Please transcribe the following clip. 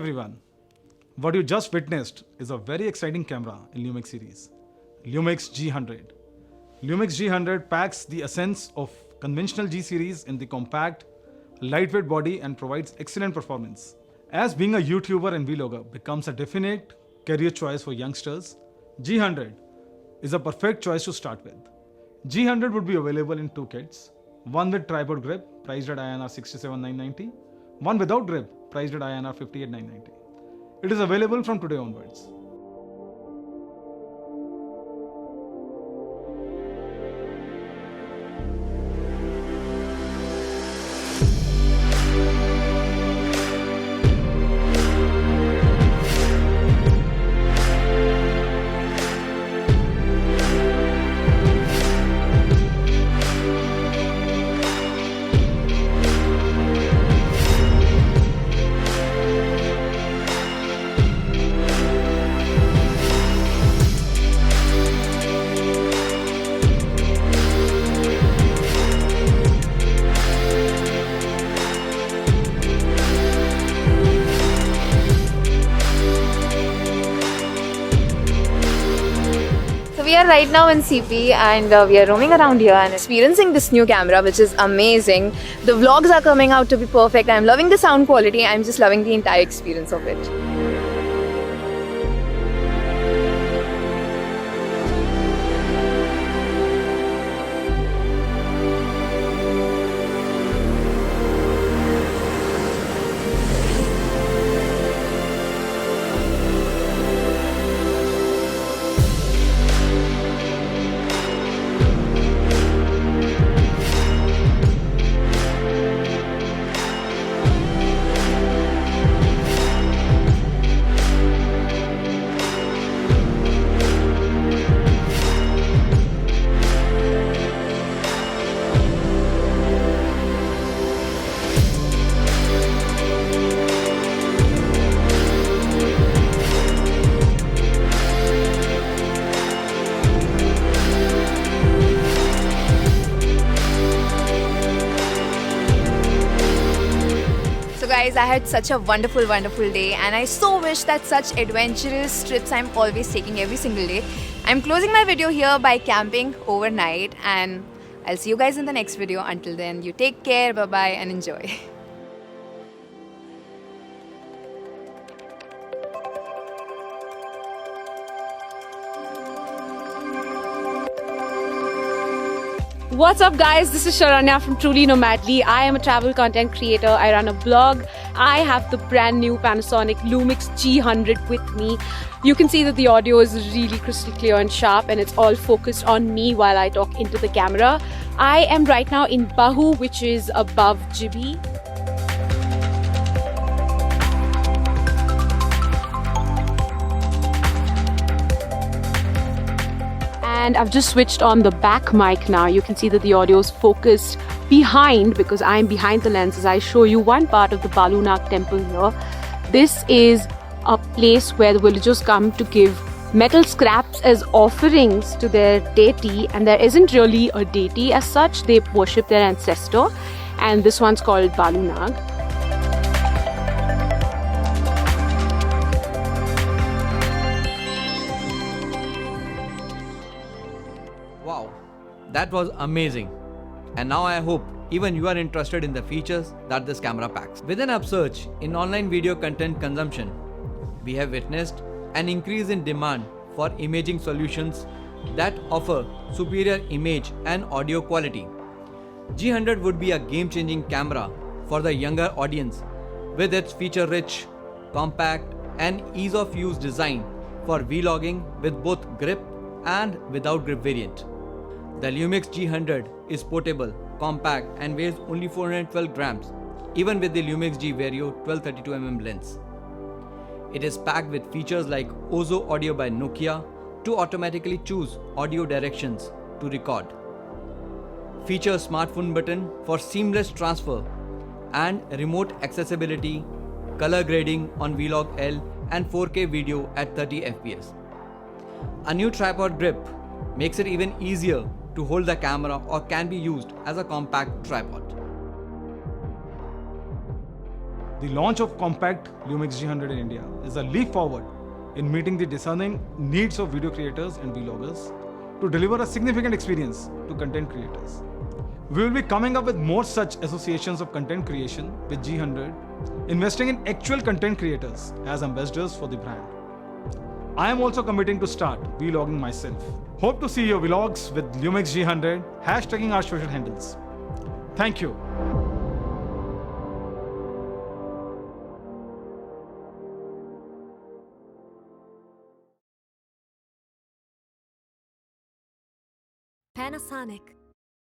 everyone. What you just witnessed is a very exciting camera in Lumix series, Lumix G100. Lumix G100 packs the essence of conventional G series in the compact, lightweight body and provides excellent performance. As being a YouTuber and vlogger becomes a definite career choice for youngsters, G100 is a perfect choice to start with. G100 would be available in two kits, one with tripod grip priced at INR 67,990, one without grip priced at INR 58,990. It is available from today onwards. We are right now in CP and we are roaming around here and experiencing this new camera, which is amazing. The vlogs are coming out to be perfect. I'm loving the sound quality. I'm just loving the entire experience of it. So guys, I had such a wonderful day and I so wish that such adventurous trips I'm always taking every single day. I'm closing my video here by camping overnight and I'll see you guys in the next video. Until then, you take care, bye bye and enjoy. What's up guys, this is Sharanya from Truly Nomadly. I am a travel content creator. I run a blog. I have the brand new Panasonic Lumix G100 with me. You can see that the audio is really crystal clear and sharp and it's all focused on me while I talk into the camera. I am right now in Bahu, which is above Jibi. And I've just switched on the back mic now. You can see that the audio is focused behind because I'm behind the lens as I show you one part of the Balunag temple here. This is a place where the villagers come to give metal scraps as offerings to their deity, and there isn't really a deity as such. They worship their ancestor, and this one's called Balunag. Wow, that was amazing. And now I hope even you are interested in the features that this camera packs. With an upsurge in online video content consumption, we have witnessed an increase in demand for imaging solutions that offer superior image and audio quality. G100 would be a game-changing camera for the younger audience with its feature-rich, compact and ease-of-use design for vlogging with both grip and without grip variant. The Lumix G100 is portable, compact and weighs only 412 grams, even with the Lumix G Vario 1232mm lens. It is packed with features like Ozo Audio by Nokia to automatically choose audio directions to record. Features smartphone button for seamless transfer and remote accessibility, color grading on Vlog L and 4K video at 30 fps. A new tripod grip makes it even easier to hold the camera or can be used as a compact tripod. The launch of compact Lumix G100 in India is a leap forward in meeting the discerning needs of video creators and vloggers to deliver a significant experience to content creators. We will be coming up with more such associations of content creation with G100, investing in actual content creators as ambassadors for the brand. I am also committing to start vlogging myself. Hope to see your vlogs with Lumix G100, hashtagging our social handles. Thank you. Panasonic.